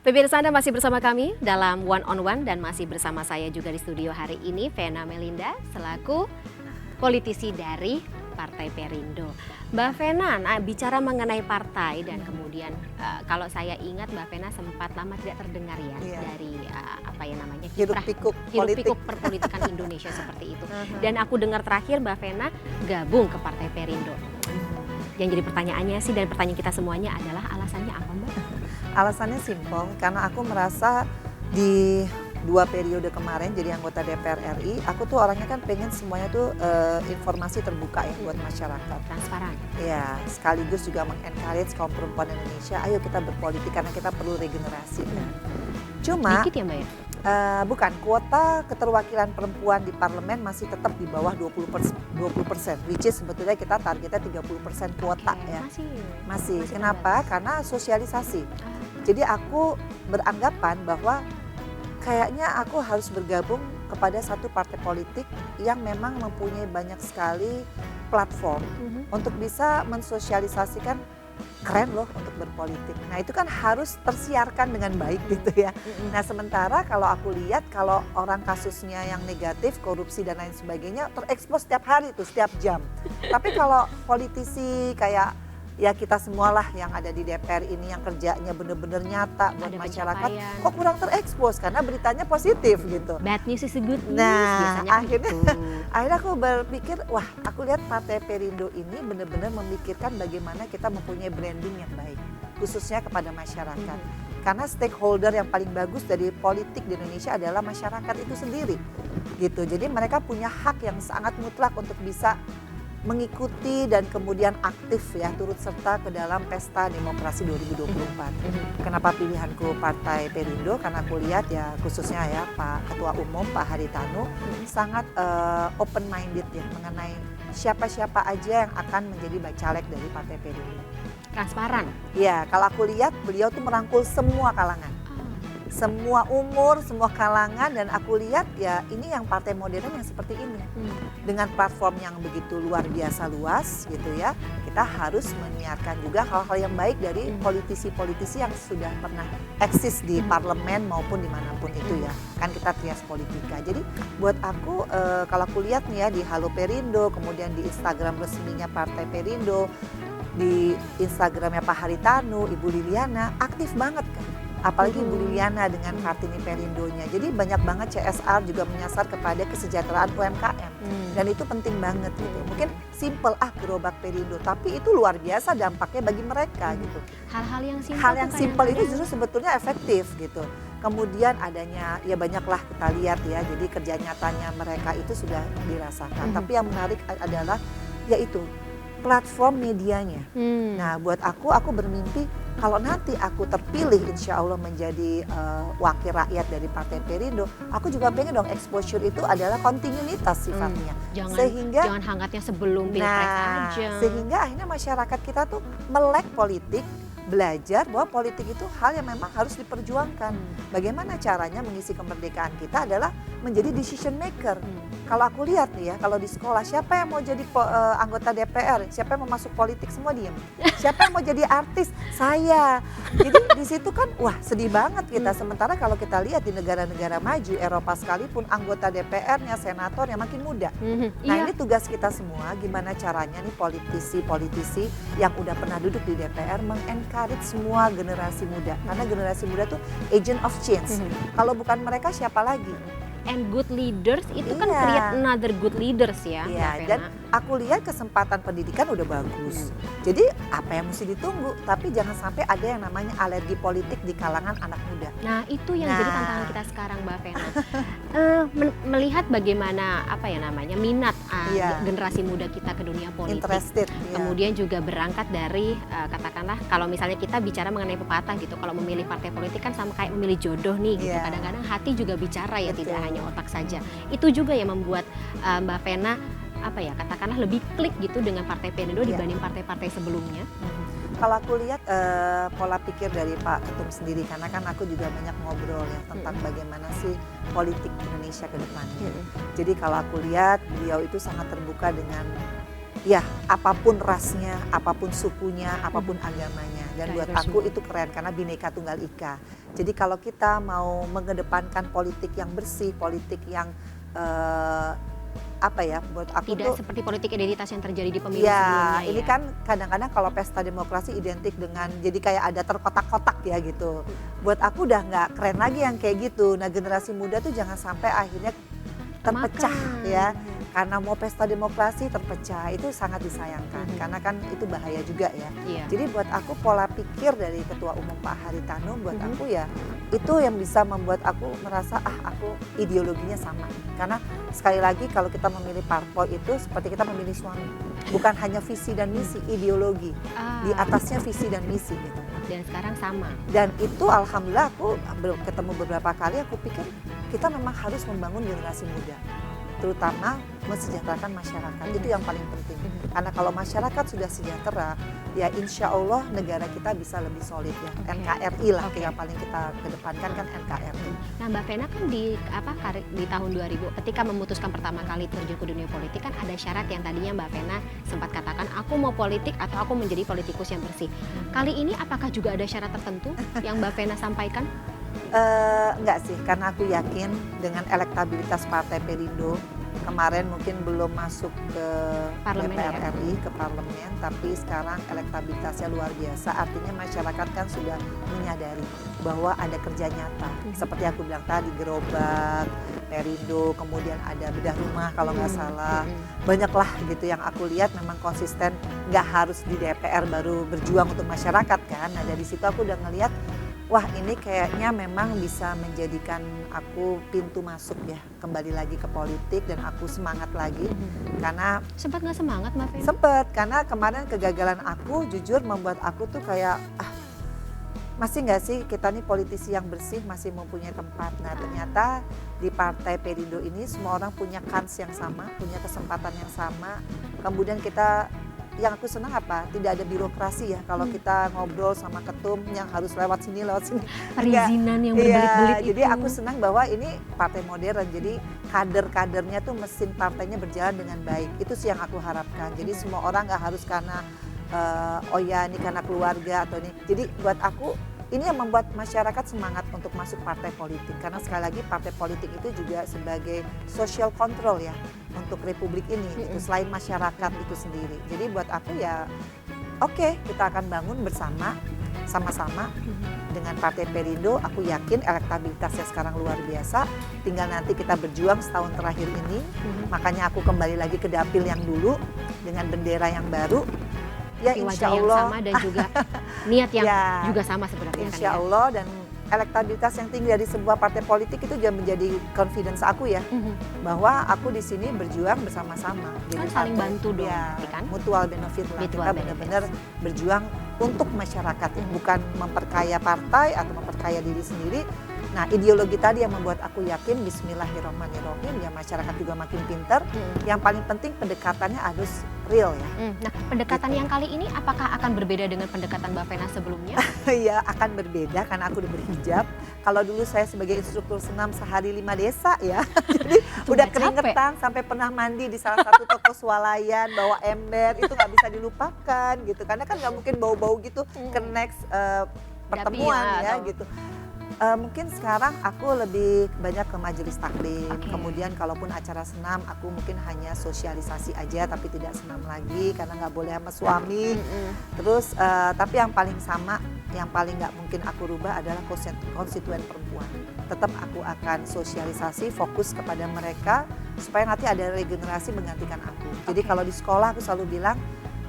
Pemirsa, Anda masih bersama kami dalam One on One dan masih bersama saya juga di studio hari ini Vena Melinda selaku politisi dari Partai Perindo. Mbak Vena, bicara mengenai partai dan kemudian kalau saya ingat Mbak Vena sempat lama tidak terdengar ya dari hiruk-pikuk perpolitikan Indonesia seperti itu. Dan aku dengar terakhir Mbak Vena gabung ke Partai Perindo. Yang jadi pertanyaannya sih dan pertanyaan kita semuanya adalah alasannya apa, Mbak? Alasannya simpel, karena aku merasa di 2 periode kemarin jadi anggota DPR RI, aku tuh orangnya kan pengen semuanya tuh informasi terbuka ya buat masyarakat. Transparan. Ya, sekaligus juga mengencourage kaum perempuan Indonesia, ayo kita berpolitik karena kita perlu regenerasi. Cuma, dikit ya Mbak ya? Bukan, kuota keterwakilan perempuan di parlemen masih tetap di bawah 20%, which is sebetulnya kita targetnya 30% kuota ya. Masih. Kenapa? Karena sosialisasi. Jadi aku beranggapan bahwa kayaknya aku harus bergabung kepada satu partai politik yang memang mempunyai banyak sekali platform untuk bisa mensosialisasikan keren loh untuk berpolitik. Nah itu kan harus tersiarkan dengan baik gitu ya. Nah sementara kalau aku lihat kalau orang kasusnya yang negatif, korupsi dan lain sebagainya terekspos setiap hari tuh, setiap jam. Tapi kalau politisi kayak ya kita semualah yang ada di DPR ini yang kerjanya benar-benar nyata buat ada masyarakat, kok kurang terekspos karena beritanya positif gitu. Bad news is a good news. Nah akhirnya aku berpikir, wah aku lihat Partai Perindo ini benar-benar memikirkan bagaimana kita mempunyai branding yang baik, khususnya kepada masyarakat. Karena stakeholder yang paling bagus dari politik di Indonesia adalah masyarakat itu sendiri, gitu. Jadi mereka punya hak yang sangat mutlak untuk bisa mengikuti dan kemudian aktif ya turut serta ke dalam pesta demokrasi 2024. Kenapa pilihanku Partai Perindo? Karena aku lihat ya khususnya ya Pak Ketua Umum Pak Haritanu sangat open minded ya mengenai siapa-siapa aja yang akan menjadi bacalek dari Partai Perindo. Transparan. Ya, kalau aku lihat beliau tuh merangkul semua kalangan. Semua umur, semua kalangan, dan aku lihat ya ini yang partai modern yang seperti ini. Dengan platform yang begitu luar biasa luas gitu ya, kita harus menyiarkan juga hal-hal yang baik dari politisi-politisi yang sudah pernah eksis di parlemen maupun dimanapun itu ya. Kan kita trias politika. Jadi buat aku kalau aku lihat nih ya di Halo Perindo, kemudian di Instagram resminya Partai Perindo, di Instagramnya Pak Haritanu, Ibu Liliana, aktif banget kan. Apalagi Ibu Liliana dengan Kartini Perindonya. Jadi banyak banget CSR juga menyasar kepada kesejahteraan UMKM. Dan itu penting banget gitu. Mungkin simple gerobak Perindo, tapi itu luar biasa dampaknya bagi mereka gitu. Hal-hal yang simple itu justru sebetulnya efektif gitu. Kemudian adanya ya banyaklah kita lihat ya. Jadi kerja nyatanya mereka itu sudah dirasakan. Tapi yang menarik adalah yaitu platform medianya. Nah buat aku bermimpi kalau nanti aku terpilih insya Allah menjadi wakil rakyat dari Partai Perindo, aku juga pengen dong exposure itu adalah kontinuitas sifatnya. Jangan hangatnya sebelum pilpres aja. Sehingga akhirnya masyarakat kita tuh melek politik, belajar bahwa politik itu hal yang memang harus diperjuangkan. Bagaimana caranya mengisi kemerdekaan kita adalah menjadi decision maker. Kalau aku lihat nih ya, kalau di sekolah siapa yang mau jadi anggota DPR, siapa yang mau masuk politik semua diem. Siapa yang mau jadi artis, saya. Jadi di situ kan wah sedih banget kita. Sementara kalau kita lihat di negara-negara maju, Eropa sekalipun anggota DPR-nya, senatornya makin muda. Nah ini tugas kita semua, gimana caranya nih politisi-politisi yang udah pernah duduk di DPR encourage semua generasi muda, karena generasi muda tuh agent of change. Kalau bukan mereka siapa lagi? And good leaders itu kan create another good leaders ya. Iya, dan aku lihat kesempatan pendidikan udah bagus. Jadi apa yang mesti ditunggu? Tapi jangan sampai ada yang namanya alergi politik di kalangan anak muda. Nah itu yang jadi tantangan kita sekarang Mbak Vena. Melihat bagaimana minat generasi muda kita ke dunia politik. Interested. Kemudian juga berangkat dari katakanlah kalau misalnya kita bicara mengenai pepatah gitu. Kalau memilih partai politik kan sama kayak memilih jodoh nih gitu. Kadang-kadang hati juga bicara ya, tidak hanya otak saja. Itu juga yang membuat Mbak Vena katakanlah lebih klik gitu dengan Partai Perindo dibanding partai-partai sebelumnya. Kalau aku lihat pola pikir dari Pak Ketum sendiri, karena kan aku juga banyak ngobrol ya tentang bagaimana sih politik Indonesia ke depannya. Jadi kalau aku lihat beliau itu sangat terbuka dengan ya apapun rasnya, apapun sukunya, apapun agamanya. Dan buat Diverse aku semua. itu keren karena Bhinneka Tunggal Ika. Jadi kalau kita mau mengedepankan politik yang bersih, politik yang apa ya, buat aku Tidak tuh seperti politik identitas yang terjadi di pemilu ya, sebelumnya ini ya. kan kadang-kadang kalau pesta demokrasi identik dengan jadi kayak ada terkotak-kotak ya gitu. Buat aku udah nggak keren lagi yang kayak gitu. Nah generasi muda tuh jangan sampai akhirnya terpecah Makan. ya. Karena mau pesta demokrasi terpecah itu sangat disayangkan. Karena kan itu bahaya juga ya. Iya. Jadi buat aku pola pikir dari Ketua Umum Pak Haritanu buat Mhm. aku ya itu yang bisa membuat aku merasa aku ideologinya sama. Karena sekali lagi kalau kita memilih parpol itu seperti kita memilih suami. Bukan hanya visi dan misi, ideologi. Di atasnya visi dan misi gitu. Dan sekarang sama. Dan itu alhamdulillah aku ketemu beberapa kali aku pikir kita memang harus membangun generasi muda. Terutama mensejahterakan masyarakat, itu yang paling penting. Karena kalau masyarakat sudah sejahtera, ya insya Allah negara kita bisa lebih solid ya. Oke. NKRI lah Oke. yang paling kita kedepankan kan NKRI. Nah Mbak Vena kan di tahun 2000 ketika memutuskan pertama kali terjun ke dunia politik kan ada syarat yang tadinya Mbak Vena sempat katakan aku mau politik atau aku menjadi politikus yang bersih. Kali ini apakah juga ada syarat tertentu yang Mbak Vena sampaikan? Enggak sih, karena aku yakin dengan elektabilitas Partai Perindo kemarin mungkin belum masuk ke Parlemen DPR ya? RI, ke parlemen, tapi sekarang elektabilitasnya luar biasa. Artinya masyarakat kan sudah menyadari bahwa ada kerja nyata. Seperti aku bilang tadi, gerobak, Perindo, kemudian ada bedah rumah kalau nggak salah. Banyaklah gitu yang aku lihat memang konsisten, nggak harus di DPR baru berjuang untuk masyarakat kan. Nah dari situ aku udah ngelihat wah ini kayaknya memang bisa menjadikan aku pintu masuk ya kembali lagi ke politik dan aku semangat lagi karena Sempat nggak semangat Mbak Vena? sempet karena kemarin kegagalan aku jujur membuat aku tuh kayak masih nggak sih kita nih politisi yang bersih masih mempunyai tempat. Nah ternyata di Partai Perindo ini semua orang punya kans yang sama, punya kesempatan yang sama. Kemudian kita yang aku senang apa? Tidak ada birokrasi ya kalau kita ngobrol sama ketum yang harus lewat sini. Perizinan yang Iya, berbelit-belit itu. jadi aku senang bahwa ini partai modern. Jadi kader-kadernya tuh mesin partainya berjalan dengan baik. Itu sih yang aku harapkan. Jadi semua orang nggak harus karena oh ya ini karena keluarga atau ini. Jadi buat aku ini yang membuat masyarakat semangat untuk masuk partai politik. Karena sekali lagi partai politik itu juga sebagai social control ya untuk republik ini. Gitu, selain masyarakat itu sendiri. Jadi buat aku ya oke, kita akan bangun bersama, sama-sama dengan Partai Perindo. Aku yakin elektabilitasnya sekarang luar biasa. Tinggal nanti kita berjuang setahun terakhir ini. Makanya aku kembali lagi ke dapil yang dulu dengan bendera yang baru. Ya Wajah insya yang Allah. sama dan juga niat yang Ya, juga sama sebenarnya kan insya ya. Allah dan elektabilitas yang tinggi dari sebuah partai politik itu juga menjadi confidence aku ya. Bahwa aku di sini berjuang bersama-sama. Kan saling bantu dong, ya, berarti kan? mutual benefit lah. Mutual Kita benefit. benar-benar berjuang untuk masyarakat ya, bukan memperkaya partai atau memperkaya diri sendiri. Nah ideologi tadi yang membuat aku yakin bismillahirrahmanirrahim ya masyarakat juga makin pintar. Yang paling penting pendekatannya harus real ya. Nah pendekatan yang kali ini apakah akan berbeda dengan pendekatan Mbak Vena sebelumnya? Ya akan berbeda karena aku udah berhijab. Kalau dulu saya sebagai instruktur senam sehari 5 desa ya. Jadi udah nggak keringetan sampai pernah mandi di salah satu toko swalayan bawa ember itu nggak bisa dilupakan gitu. Karena kan nggak mungkin bau-bau gitu ke next pertemuan ya atau- gitu. Mungkin sekarang aku lebih banyak ke majelis taklim. Oke. Kemudian kalaupun acara senam aku mungkin hanya sosialisasi aja tapi tidak senam lagi karena nggak boleh sama suami. Terus tapi yang paling sama, yang paling nggak mungkin aku rubah adalah konstituen perempuan. Tetap aku akan sosialisasi, fokus kepada mereka supaya nanti ada regenerasi menggantikan aku. Jadi kalau di sekolah aku selalu bilang,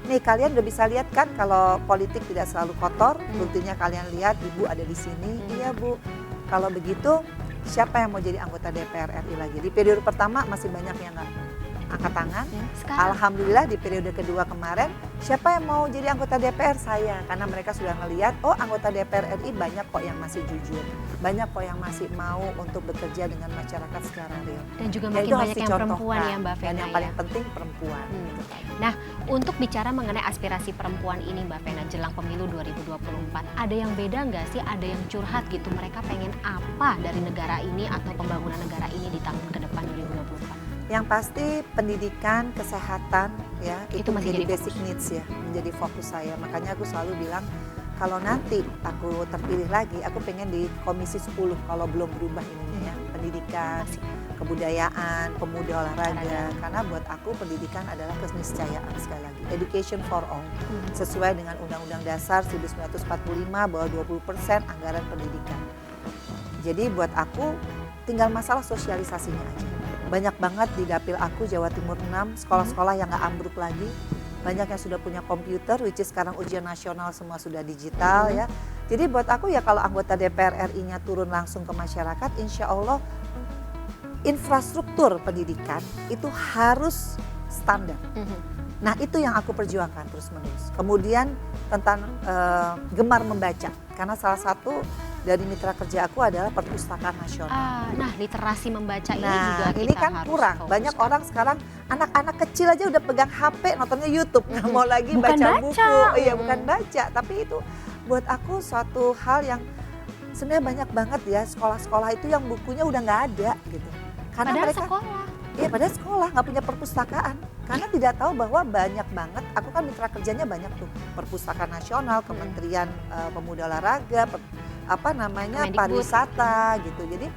nih kalian udah bisa lihat kan kalau politik tidak selalu kotor, buktinya kalian lihat ibu ada di sini. Iya bu, kalau begitu siapa yang mau jadi anggota DPR RI lagi? Di periode pertama masih banyak yang nggak angkat tangan. Sekarang Alhamdulillah di periode kedua kemarin, siapa yang mau jadi anggota DPR? Saya, karena mereka sudah ngelihat, oh anggota DPR RI banyak kok yang masih jujur, banyak kok yang masih mau untuk bekerja dengan masyarakat secara real. dan juga Ya, makin itu harus banyak yang perempuan dicontohkan. ya Mbak Dan Vena yang ya. paling penting perempuan. Gitu kan. Nah, untuk bicara mengenai aspirasi perempuan ini Mbak Vena jelang pemilu 2024, ada yang beda nggak sih? Ada yang curhat gitu, mereka pengen apa dari negara ini atau pembangunan negara ini di tahun ke depan 2024? Yang pasti pendidikan, kesehatan ya itu Itu masih menjadi jadi basic fokus. needs ya, menjadi fokus saya. Makanya aku selalu bilang kalau nanti aku terpilih lagi, aku pengen di komisi 10 kalau belum berubah ininya ya, pendidikan, Masih. kebudayaan, pemuda olahraga. Olahraga. Karena buat aku pendidikan adalah keniscayaan sekali lagi, education for all. Hmm. Sesuai dengan Undang-Undang Dasar 1945 bahwa 20% anggaran pendidikan. Jadi buat aku tinggal masalah sosialisasinya aja. Banyak banget di dapil aku Jawa Timur 6, sekolah-sekolah yang nggak ambruk lagi. Banyak yang sudah punya komputer, which is sekarang ujian nasional semua sudah digital ya. Jadi buat aku ya kalau anggota DPR RI-nya turun langsung ke masyarakat, insya Allah infrastruktur pendidikan itu harus standar. Mhm. Nah itu yang aku perjuangkan terus menerus. Kemudian tentang gemar membaca, karena salah satu dari mitra kerja aku adalah perpustakaan nasional. Nah, literasi membaca ini juga Nah kita ini kan harus kurang, fokuskan. banyak orang sekarang anak-anak kecil aja udah pegang HP nontonnya YouTube, nggak mau lagi Bukan baca baca. buku. Iya Mm. bukan baca, tapi itu buat aku suatu hal yang sebenarnya banyak banget ya sekolah-sekolah itu yang bukunya udah nggak ada gitu. Karena Padahal mereka sekolah. ya padahal sekolah nggak punya perpustakaan, karena tidak tahu bahwa banyak banget. Aku kan mitra kerjanya banyak tuh, perpustakaan nasional, Kementerian Pemuda Olahraga, Kemendikbud. pariwisata gitu. Jadi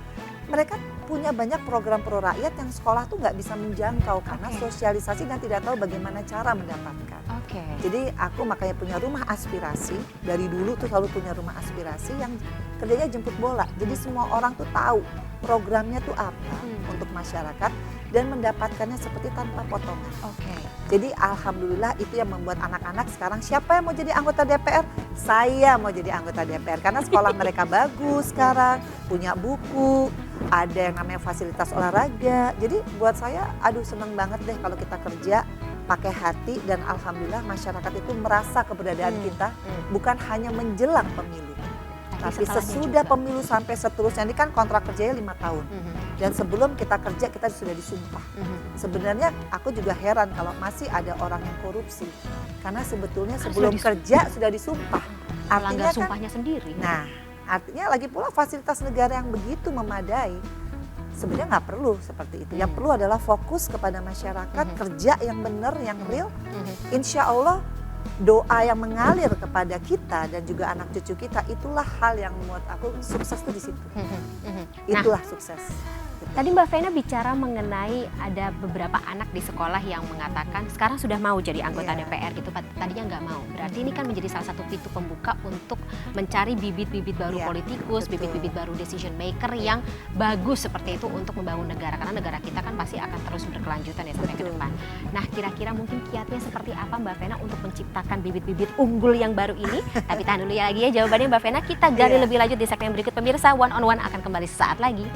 mereka punya banyak program pro rakyat yang sekolah tuh nggak bisa menjangkau karena Oke. sosialisasi dan tidak tahu bagaimana cara mendapatkan. Oke. Jadi aku makanya punya rumah aspirasi, dari dulu tuh selalu punya rumah aspirasi yang kerjanya jemput bola. Jadi semua orang tuh tahu programnya tuh apa untuk masyarakat dan mendapatkannya seperti tanpa potongan. Oke. Jadi alhamdulillah itu yang membuat anak-anak sekarang siapa yang mau jadi anggota DPR? Saya mau jadi anggota DPR karena sekolah mereka bagus sekarang, punya buku, ada yang namanya fasilitas olahraga. Jadi buat saya aduh seneng banget deh kalau kita kerja pakai hati dan alhamdulillah masyarakat itu merasa keberadaan kita bukan hanya menjelang pemilu. Tapi setelahnya sesudah juga. pemilu sampai seterusnya, ini kan kontrak kerjanya 5 tahun. Dan sebelum kita kerja kita sudah disumpah. Sebenarnya aku juga heran kalau masih ada orang yang korupsi. Karena sebetulnya Kan sebelum sudah kerja sudah disumpah. Artinya Melanggar kan, sumpahnya sendiri. nah artinya lagi pula fasilitas negara yang begitu memadai. Sebenarnya nggak perlu seperti itu. Yang perlu adalah fokus kepada masyarakat, kerja yang benar, yang real. Insya Allah doa yang mengalir kepada kita dan juga anak cucu kita, itulah hal yang membuat aku sukses tuh di situ. Nah, Itulah sukses. tadi Mbak Vena bicara mengenai ada beberapa anak di sekolah yang mengatakan sekarang sudah mau jadi anggota Iya. DPR gitu, tadinya nggak mau. Berarti ini kan menjadi salah satu pintu pembuka untuk mencari bibit-bibit baru Iya, politikus, betul. bibit-bibit baru decision maker yang bagus seperti itu untuk membangun negara. Karena negara kita kan pasti akan terus berkelanjutan ya sampai ke Betul. depan. Nah, kira-kira mungkin kiatnya seperti apa Mbak Vena untuk menciptakan bibit-bibit unggul yang baru ini? Tapi tahan dulu ya lagi ya jawabannya Mbak Vena. Kita gali Iya. lebih lanjut di segmen berikut pemirsa. One on One akan kembali sesaat lagi.